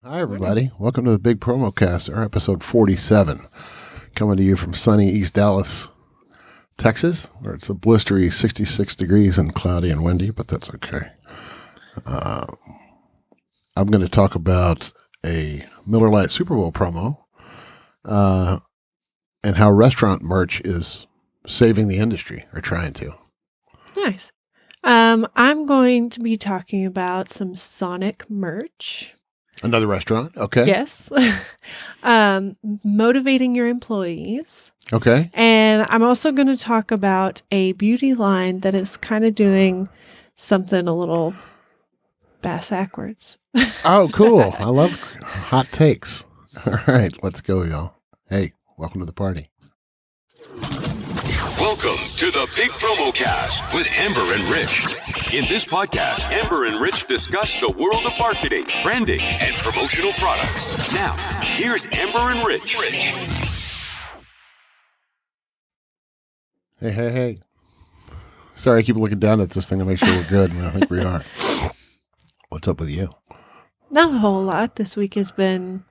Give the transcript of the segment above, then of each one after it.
Hi, everybody. Welcome to the Big Promo Cast, our episode 47. Coming to you from sunny East Dallas, Texas, where it's a blistery 66 degrees and cloudy and windy, but that's okay. I'm going to talk about a Miller Lite Super Bowl promo and how restaurant merch is saving the industry, or trying to. Nice. I'm going to be talking about some Sonic merch. Another restaurant, okay. Yes. Motivating your employees. Okay. And I'm also going to talk about a beauty line that is kind of doing something a little bass-ackwards. Oh, cool. I love hot takes. All right, let's go, y'all. Hey, welcome to the party. Welcome to the Big Promo Cast with Amber and Rich. In this podcast, Amber and Rich discuss the world of marketing, branding, and promotional products. Now, here's Amber and Rich. Hey. Sorry, I keep looking down at this thing to make sure we're good, and I think we are. What's up with you? Not a whole lot. This week has been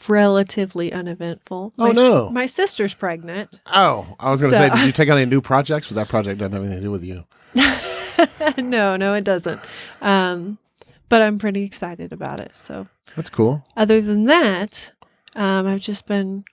relatively uneventful. No. My sister's pregnant. Oh, I was going to say, did you take on any new projects? But that project doesn't have anything to do with you. No, it doesn't. But I'm pretty excited about it. So that's cool. Other than that, I've just been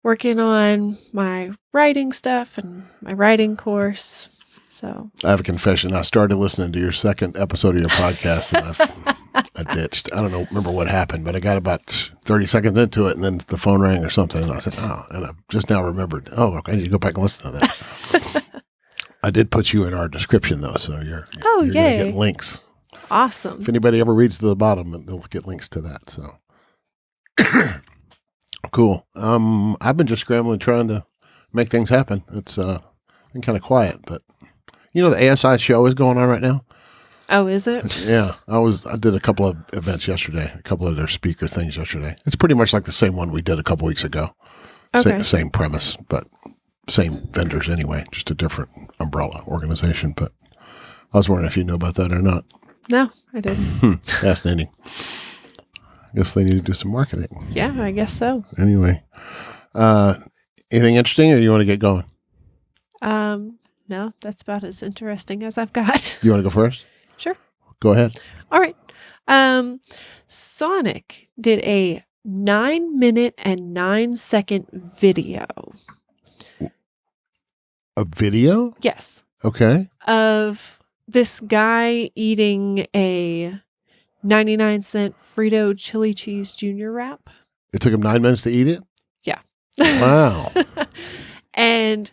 working on my writing stuff and my writing course. So I have a confession. I started listening to your second episode of your podcast, and I ditched. I don't know, remember what happened, but I got about 30 seconds into it, and then the phone rang or something, and I said, and I just now remembered, okay, I need to go back and listen to that. I did put you in our description, though, so you're going to get links. Awesome. If anybody ever reads to the bottom, they'll get links to that. So cool. I've been just scrambling, trying to make things happen. It's been kind of quiet, but you know, the ASI show is going on right now. Oh, is it? Yeah. I did a couple of events yesterday, a couple of their speaker things yesterday. It's pretty much like the same one we did a couple weeks ago. Okay. Same premise, but same vendors anyway, just a different umbrella organization. But I was wondering if you know about that or not. No, I didn't. Fascinating. I guess they need to do some marketing. Yeah, I guess so. Anyway, anything interesting, or you want to get going? No, that's about as interesting as I've got. You want to go first? Sure. Go ahead. All right. Sonic did a 9-minute and 9-second video. A video? Yes. Okay. Of this guy eating a 99-cent Frito chili cheese junior wrap. It took him 9 minutes to eat it? Yeah. Wow. And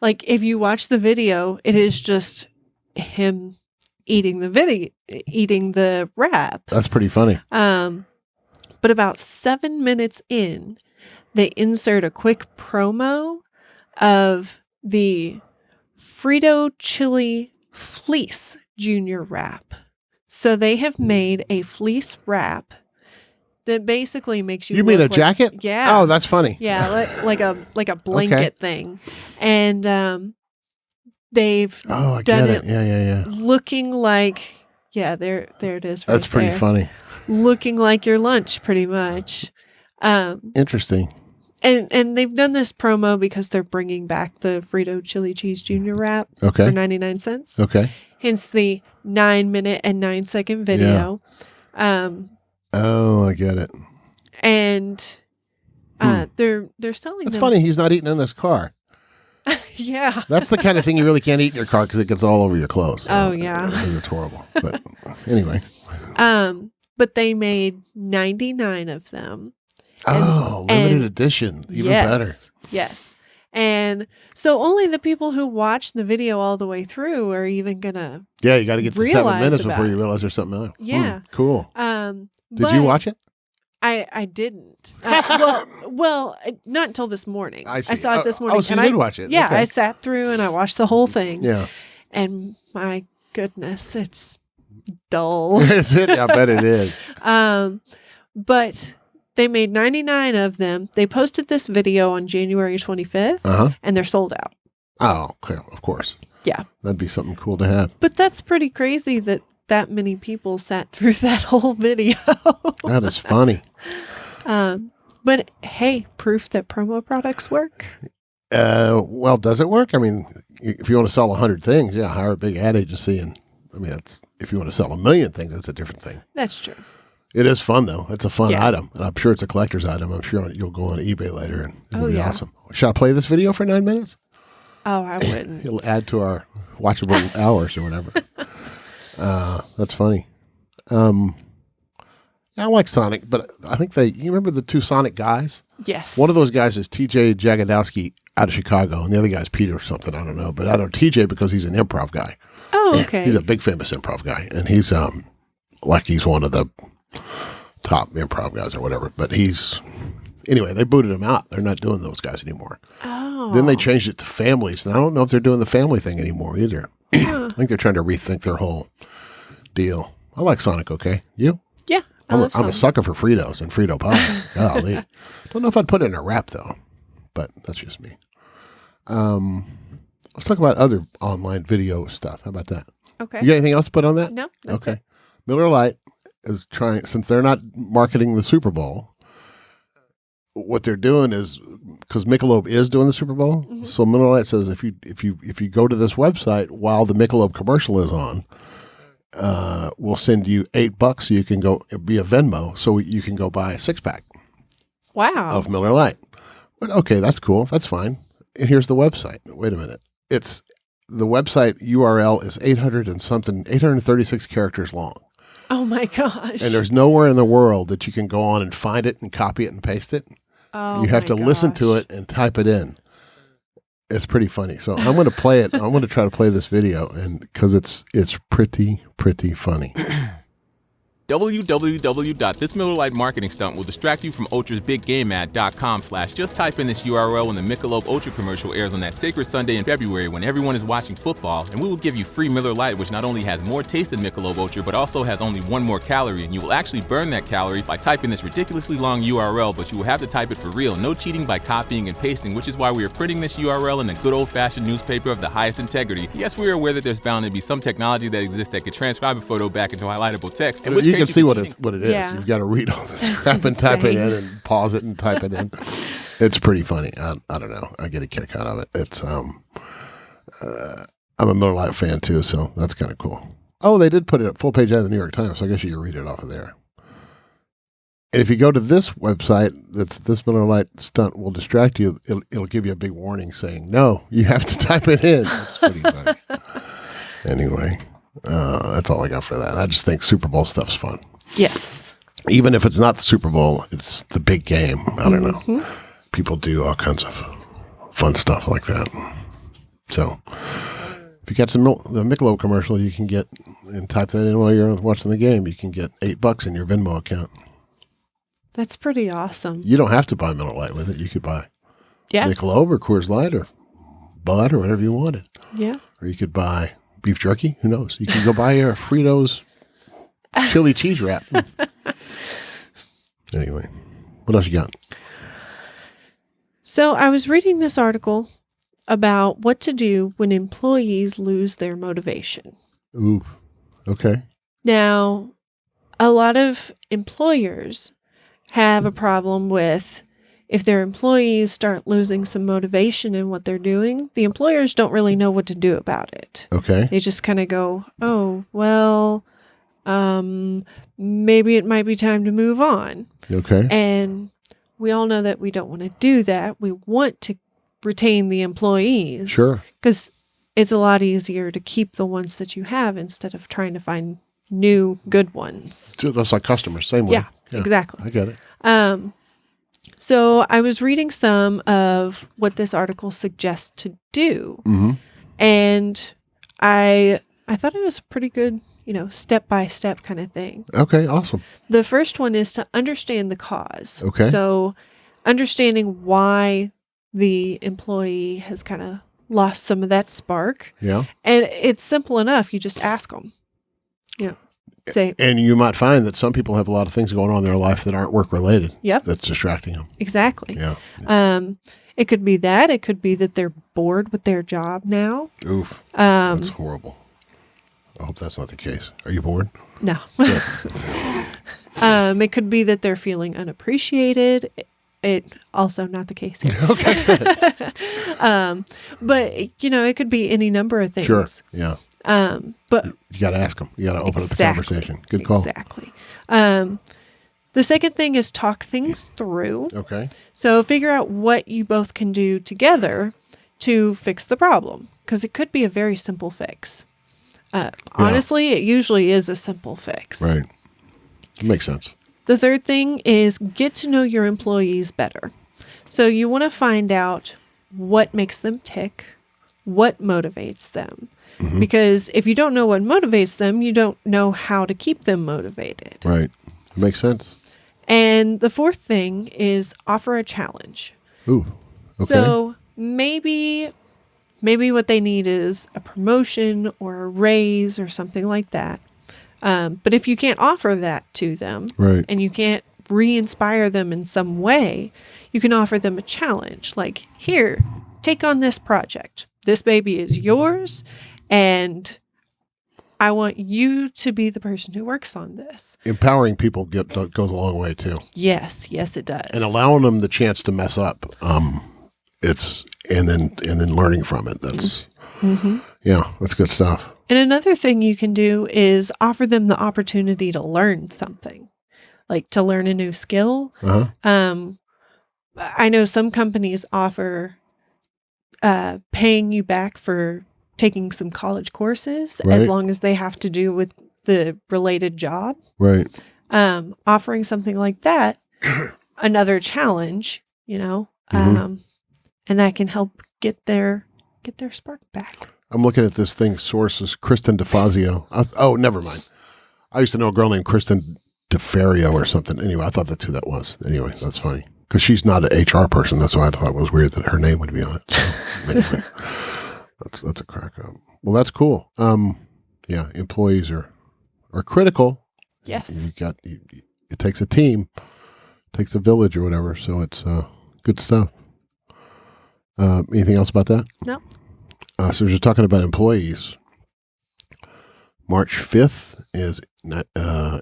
like, if you watch the video, it is just him eating the wrap. That's pretty funny. But about 7 minutes in, they insert a quick promo of the Frito chili fleece junior wrap. So they have made a fleece wrap that basically makes you. You mean a jacket? Yeah. Oh, that's funny. Yeah, like a blanket thing, and they've done it. Yeah. Looking like there it is. That's pretty funny. Looking like your lunch, pretty much. Interesting. And they've done this promo because they're bringing back the Frito chili cheese junior wrap for 99 cents. Okay. Hence the 9-minute and 9-second video. Yeah. I get it. And they're selling That's them. funny. He's not eating in his car. Yeah. That's the kind of thing you really can't eat in your car because it gets all over your clothes. Oh, yeah. It's horrible. But anyway. But they made 99 of them. Limited edition. Even better. Yes. And so only the people who watch the video all the way through are even going to you got to get to 7 minutes before you it. realize there's something else. Yeah. Cool. Did you watch it? I didn't. Well, not until this morning. I saw it this morning. So you did watch it? Yeah, okay. I sat through and I watched the whole thing. Yeah. And my goodness, it's dull. Is it? I bet it is. But they made 99 of them. They posted this video on January 25th, and they're sold out. Oh, okay. Of course. Yeah. That'd be something cool to have. But that's pretty crazy that that many people sat through that whole video. That is funny. But hey, proof that promo products work. Well, does it work? I mean, if you want to sell 100 things, yeah, hire a big ad agency. And I mean, that's, if you want to sell 1 million things, that's a different thing. That's true. It is fun, though. It's a fun Yeah. item. And I'm sure it's a collector's item. I'm sure you'll go on eBay later and it'll be yeah. awesome. Should I play this video for 9 minutes? Oh, I wouldn't. It'll add to our watchable hours or whatever. That's funny. I like Sonic, but I think you remember the two Sonic guys? Yes. One of those guys is TJ Jagodowski out of Chicago, and the other guy's Peter or something. I don't know. But I know TJ because he's an improv guy. Oh, okay. He's a big famous improv guy, and he's he's one of the top improv guys or whatever. But anyway, they booted him out. They're not doing those guys anymore. Oh. Then they changed it to families, and I don't know if they're doing the family thing anymore either. I think they're trying to rethink their whole deal. I like Sonic, okay? You? Yeah. I'm a sucker for Fritos and Frito pie. Golly. Don't know if I'd put it in a wrap, though, but that's just me. Let's talk about other online video stuff. How about that? Okay. You got anything else to put on that? No. That's Okay. Miller Lite is trying, since they're not marketing the Super Bowl, what they're doing is, because Michelob is doing the Super Bowl, so Miller Lite says if you go to this website while the Michelob commercial is on, we'll send you $8 so you can go via Venmo so you can go buy a 6-pack Wow. of Miller Lite. But okay, that's cool. That's fine. And here's the website. Wait a minute. The website URL is 836 characters long. Oh my gosh. And there's nowhere in the world that you can go on and find it and copy it and paste it. Oh, you have to my listen to gosh. it and type it in. It's pretty funny. So I'm going to play it. I'm going to try to play this video, and because it's pretty funny. This Miller Lite marketing stunt will distract you from Ultra's big game ad.com/ just type in this URL when the Michelob Ultra commercial airs on that sacred Sunday in February when everyone is watching football, and we will give you free Miller Lite, which not only has more taste than Michelob Ultra, but also has only 1 more calorie, and you will actually burn that calorie by typing this ridiculously long URL, but you will have to type it for real. No cheating by copying and pasting, which is why we are printing this URL in a good old-fashioned newspaper of the highest integrity. Yes, we are aware that there's bound to be some technology that exists that could transcribe a photo back into highlightable text, in which You case can see what cheating. it is. Yeah. You've got to read all this crap and type it in and pause it and type it in. It's pretty funny. I don't know. I get a kick out of it. It's I'm a Miller Lite fan too, so that's kind of cool. Oh, they did put it full page ad in the New York Times, so I guess you can read it off of there. And if you go to this website, this Miller Lite stunt will distract you. It'll give you a big warning saying, no, you have to type it in. It's pretty funny. Anyway, that's all I got for that. I just think Super Bowl stuff's fun. Yes. Even if it's not the Super Bowl, it's the big game. I don't know. People do all kinds of fun stuff like that. So if you got the Michelob commercial, you can get, and type that in while you're watching the game, you can get $8 in your Venmo account. That's pretty awesome. You don't have to buy Miller Lite with it. You could buy Michelob or Coors Light or Bud or whatever you wanted. Yeah. Or you could buy beef jerky. Who knows? You can go buy your Fritos chili cheese wrap. Anyway, what else you got? So I was reading this article about what to do when employees lose their motivation. Ooh, okay. Now, a lot of employers have a problem with if their employees start losing some motivation in what they're doing, the employers don't really know what to do about it. Okay. They just kind of go, oh, well, maybe it might be time to move on. Okay. And we all know that we don't want to do that. We want to retain the employees. Sure. Because it's a lot easier to keep the ones that you have instead of trying to find new good ones. That's like customers, same way. Yeah, exactly. I get it. So I was reading some of what this article suggests to do. Mm-hmm. And I thought it was a pretty good, step-by-step kind of thing. Okay, awesome. The first one is to understand the cause. Okay. So understanding why the employee has kind of lost some of that spark. Yeah. And it's simple enough. You just ask them. Say, And you might find that some people have a lot of things going on in their life that aren't work-related. Yep. That's distracting them. Exactly. Yeah. It could be that. It could be that they're bored with their job now. Oof. That's horrible. I hope that's not the case. Are you bored? No. It could be that they're feeling unappreciated. It also not the case here. Okay. But you know, it could be any number of things. Sure. Yeah. But You got to ask them. You got to open up the conversation. Good call. Exactly. The second thing is talk things through. Okay. So figure out what you both can do together to fix the problem, because it could be a very simple fix. Honestly, it usually is a simple fix. Right. Makes sense. The third thing is get to know your employees better. So you want to find out what makes them tick, what motivates them. Mm-hmm. Because if you don't know what motivates them, you don't know how to keep them motivated. Right. Makes sense. And the fourth thing is offer a challenge. Ooh. Okay. So maybe what they need is a promotion or a raise or something like that. But if you can't offer that to them, Right. and you can't re-inspire them in some way, you can offer them a challenge. Like, here, take on this project. This baby is yours, and I want you to be the person who works on this. Empowering people goes a long way too. Yes, it does. And allowing them the chance to mess up. It's and then learning from it. That's yeah, that's good stuff. And another thing you can do is offer them the opportunity to learn something, like to learn a new skill. I know some companies offer paying you back for taking some college courses, Right. as long as they have to do with the related job. Right. Offering something like that, another challenge, you know, and that can help get their spark back. I'm looking at this thing. Sources Kristen DeFazio. Oh, never mind. I used to know a girl named Kristen DeFario or something. Anyway, I thought that's who that was. Anyway, that's funny because she's not an HR person. That's why I thought it was weird that her name would be on it. So, anyway, that's a crack up. Well, that's cool. Yeah, employees are critical. Yes. It takes a team, takes a village or whatever. So it's good stuff. Anything else about that? No. So we're just talking about employees. March 5th is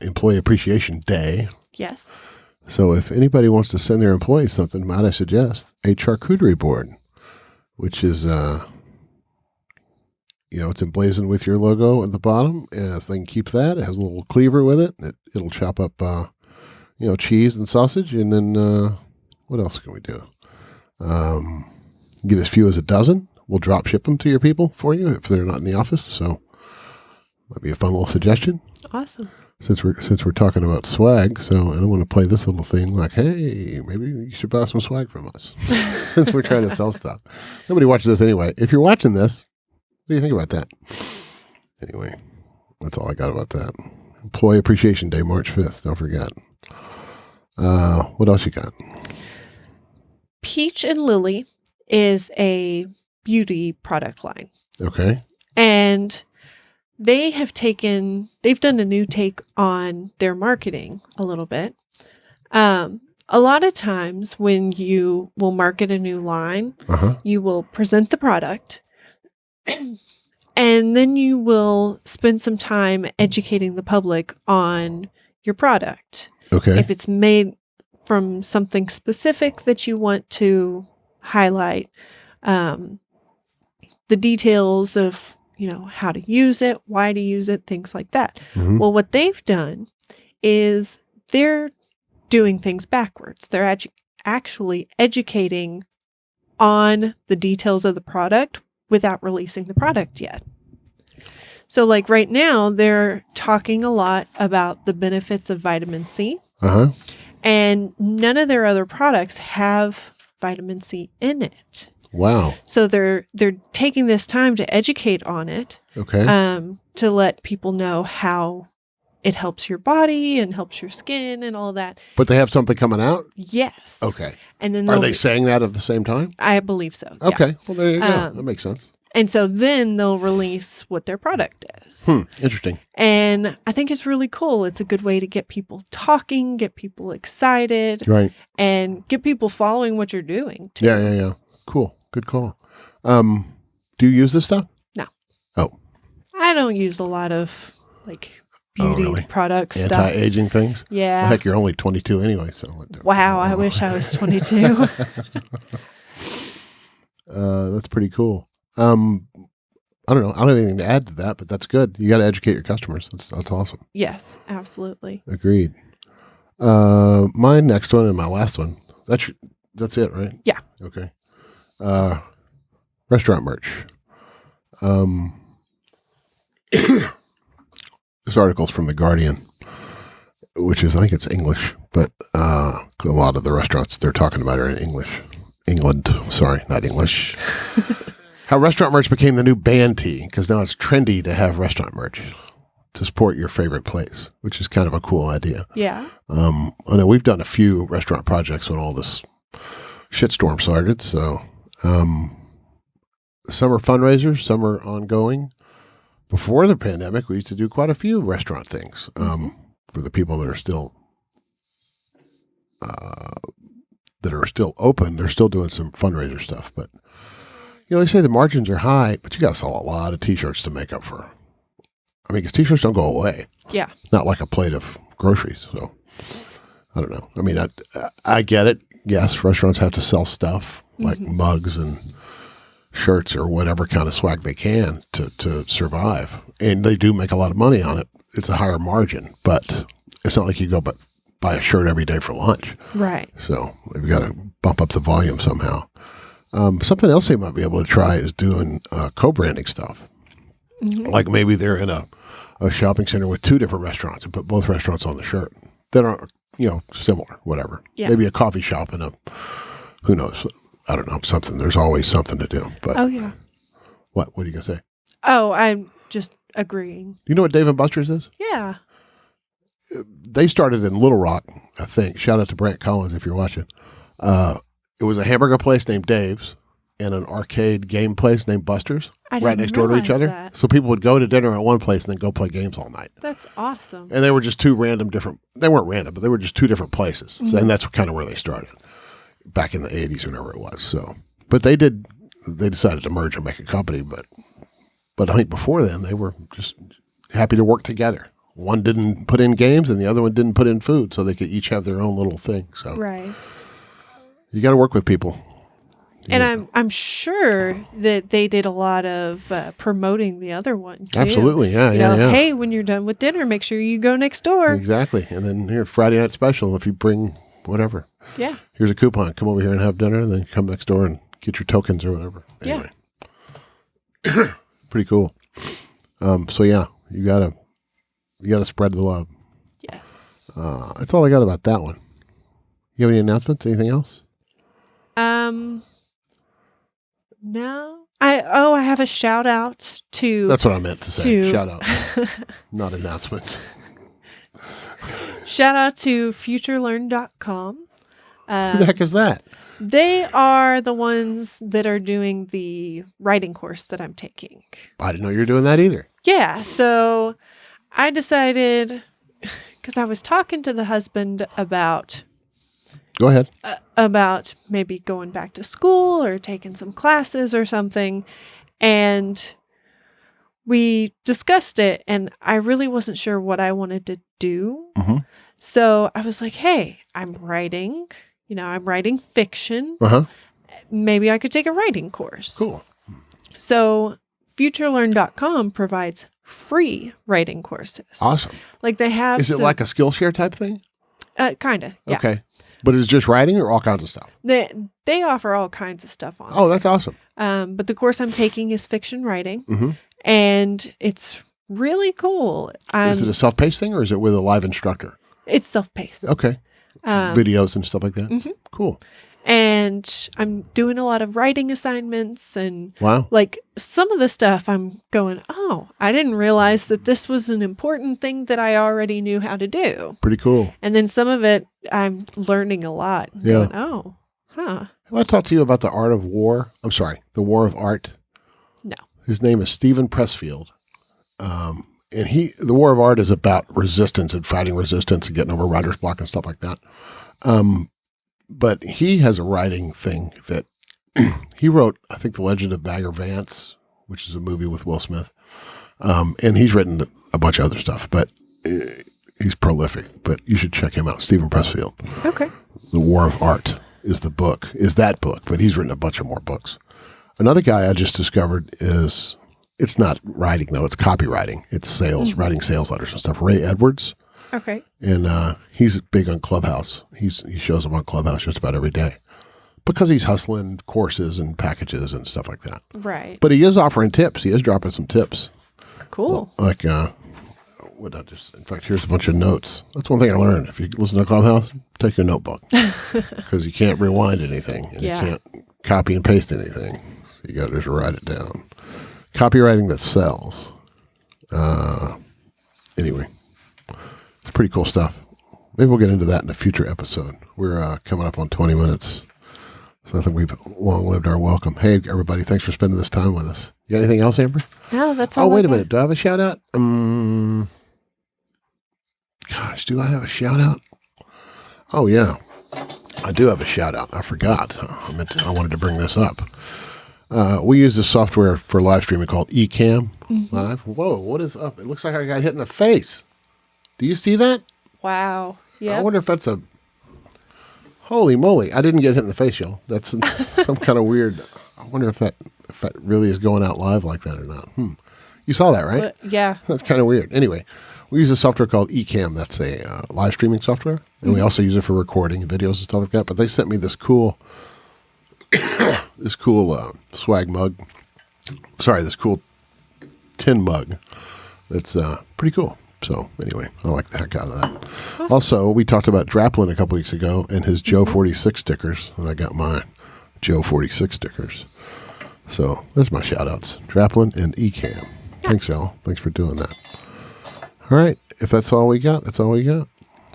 Employee Appreciation Day. Yes. So if anybody wants to send their employees something, might I suggest a charcuterie board, which is, it's emblazoned with your logo at the bottom. And if they can keep that, it has a little cleaver with it. It'll chop up, cheese and sausage. And then what else can we do? Get as few as a dozen. We'll drop ship them to your people for you if they're not in the office. So might be a fun little suggestion. Awesome. Since we're talking about swag, so I don't want to play this little thing like, hey, maybe you should buy some swag from us. Since we're trying to sell stuff. Nobody watches this anyway. If you're watching this, what do you think about that? Anyway, that's all I got about that. Employee Appreciation Day, March 5th. Don't forget. What else you got? Peach and Lily is a beauty product line. Okay. And they've done a new take on their marketing a little bit. A lot of times when you will market a new line, you will present the product and then you will spend some time educating the public on your product. Okay. If it's made from something specific that you want to highlight, the details of, how to use it, why to use it, things like that. Well, what they've done is they're doing things backwards. They're actually educating on the details of the product without releasing the product yet. So like right now, they're talking a lot about the benefits of vitamin C. And none of their other products have vitamin C in it. Wow. So they're taking this time to educate on it. Okay. To let people know how it helps your body and helps your skin and all that. But they have something coming out? Yes. Okay. And then are they saying that at the same time? I believe so. Okay. Yeah. Well, there you go. That makes sense. And so then they'll release what their product is. Interesting. And I think it's really cool. It's a good way to get people talking, get people excited, Right. and get people following what you're doing too. Yeah. Cool. Good call. Do you use this stuff? No. Oh. I don't use a lot of like beauty really? product stuff. Anti-aging things? Yeah. Well, heck, you're only 22 anyway. So Wow, I wish I was 22. That's pretty cool. I don't know. I don't have anything to add to that, but that's good. You got to educate your customers. That's awesome. Yes, absolutely. Agreed. My next one and my last one. That's it, right? Yeah. Okay. Restaurant merch. This article's from The Guardian, which is, I think it's English, but a lot of the restaurants they're talking about are in England. Sorry, not English. How restaurant merch became the new band tee, because now it's trendy to have restaurant merch to support your favorite place, which is kind of a cool idea. Yeah. I know we've done a few restaurant projects when all this shitstorm started. So some are fundraisers, some are ongoing. Before the pandemic, we used to do quite a few restaurant things for the people that are still open. They're still doing some fundraiser stuff, but they say the margins are high, but you got to sell a lot of T-shirts to make up for. I mean, because T-shirts don't go away. Yeah. Not like a plate of groceries. So I don't know. I mean, I get it. Yes, restaurants have to sell stuff like mugs and shirts or whatever kind of swag they can to survive. And they do make a lot of money on it. It's a higher margin, but it's not like you go buy a shirt every day for lunch. Right. So we've got to bump up the volume somehow. Something else they might be able to try is doing co-branding stuff. Like maybe they're in a shopping center with two different restaurants and put both restaurants on the shirt that are, similar, whatever. Yeah. Maybe a coffee shop and who knows? I don't know, something. There's always something to do. But Oh, yeah. What are you going to say? Oh, I'm just agreeing. Do you know what Dave & Buster's is? Yeah. They started in Little Rock, I think. Shout out to Brant Collins if you're watching. It was a hamburger place named Dave's and an arcade game place named Buster's right next door to each other. That. So people would go to dinner at one place and then go play games all night. That's awesome. And they were just two random different, they weren't random, but they were just two different places. So, and that's kind of where they started back in the 80s, whenever it was. So, but they decided to merge and make a company. But I think before then, they were just happy to work together. One didn't put in games and the other one didn't put in food, so they could each have their own little thing. So Right. You got to work with people. And I'm sure that they did a lot of promoting the other one too. Absolutely, yeah. Hey, when you're done with dinner, make sure you go next door. Exactly. And then here, Friday night special, if you bring whatever. Yeah. Here's a coupon. Come over here and have dinner, and then come next door and get your tokens or whatever. Anyway. Yeah. Pretty cool. So yeah, you gotta spread the love. Yes. That's all I got about that one. You have any announcements? Anything else? No. I have a shout out to. That's what I meant to say. Shout out, not announcements. Shout out to FutureLearn.com. Who the heck is that? They are the ones that are doing the writing course that I'm taking. I didn't know you were doing that either. Yeah, so I decided, because I was talking to the husband about Go ahead. About maybe going back to school or taking some classes or something. And we discussed it, and I really wasn't sure what I wanted to do. Mm-hmm. So I was like, hey, I'm writing fiction. Uh-huh. Maybe I could take a writing course. Cool. So FutureLearn.com provides free writing courses. Awesome. Like they have. Is it like a Skillshare type thing? Kind of. Yeah. Okay. But is it just writing or all kinds of stuff? They offer all kinds of stuff on. Oh, that's awesome. But the course I'm taking is fiction writing, mm-hmm. and it's really cool. Is it a self-paced thing or is it with a live instructor? It's self-paced. Okay. Videos and stuff like that? Mm-hmm. Cool. And I'm doing a lot of writing assignments and wow. Like some of the stuff I'm going, oh, I didn't realize that this was an important thing that I already knew how to do. Pretty cool. And then some of it I'm learning a lot. Yeah. Going, oh, huh. Have I talked to you about the art of war? I'm sorry, the war of art? No. His name is Stephen Pressfield. And the war of art is about resistance and fighting resistance and getting over writer's block and stuff like that. But he has a writing thing that he wrote, I think, The Legend of Bagger Vance, which is a movie with Will Smith. And he's written a bunch of other stuff, but he's prolific. But you should check him out, Stephen Pressfield. Okay. The War of Art is that book, but he's written a bunch of more books. Another guy I just discovered it's not writing though, it's copywriting. It's sales, writing sales letters and stuff. Ray Edwards. Okay. And he's big on Clubhouse. He shows up on Clubhouse just about every day because he's hustling courses and packages and stuff like that. Right. But he is offering tips. He is dropping some tips. Cool. Like, in fact, here's a bunch of notes. That's one thing I learned. If you listen to Clubhouse, take your notebook because you can't rewind anything and you can't copy and paste anything. So you got to just write it down. Copywriting that sells. Anyway, it's pretty cool stuff. Maybe we'll get into that in a future episode. We're coming up on 20 minutes. So I think we've long lived our welcome. Hey, everybody, thanks for spending this time with us. You got anything else, Amber? No, that's all. Oh, wait a minute. Do I have a shout out? Gosh, do I have a shout out? Oh, yeah. I do have a shout out. I forgot. I wanted to bring this up. We use this software for live streaming called Ecamm Live. Whoa, what is up? It looks like I got hit in the face. Do you see that? Wow. Yeah. I wonder if that's a... Holy moly. I didn't get hit in the face, y'all. That's some kind of weird... I wonder if that really is going out live like that or not. You saw that, right? Yeah. That's kind of weird. Anyway, we use a software called Ecamm. That's a live streaming software. And we also use it for recording videos and stuff like that. But they sent me this cool... swag mug. Sorry, this cool tin mug. That's pretty cool. So anyway, I like the heck out of that. Awesome. Also, we talked about Draplin a couple weeks ago and his Joe 46 stickers. And I got my Joe 46 stickers. So that's my shout outs. Draplin and Ecamm. Yes. Thanks, y'all. Thanks for doing that. All right. If that's all we got, that's all we got.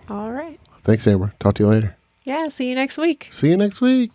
All right. Thanks, Amber. Talk to you later. Yeah. See you next week. See you next week.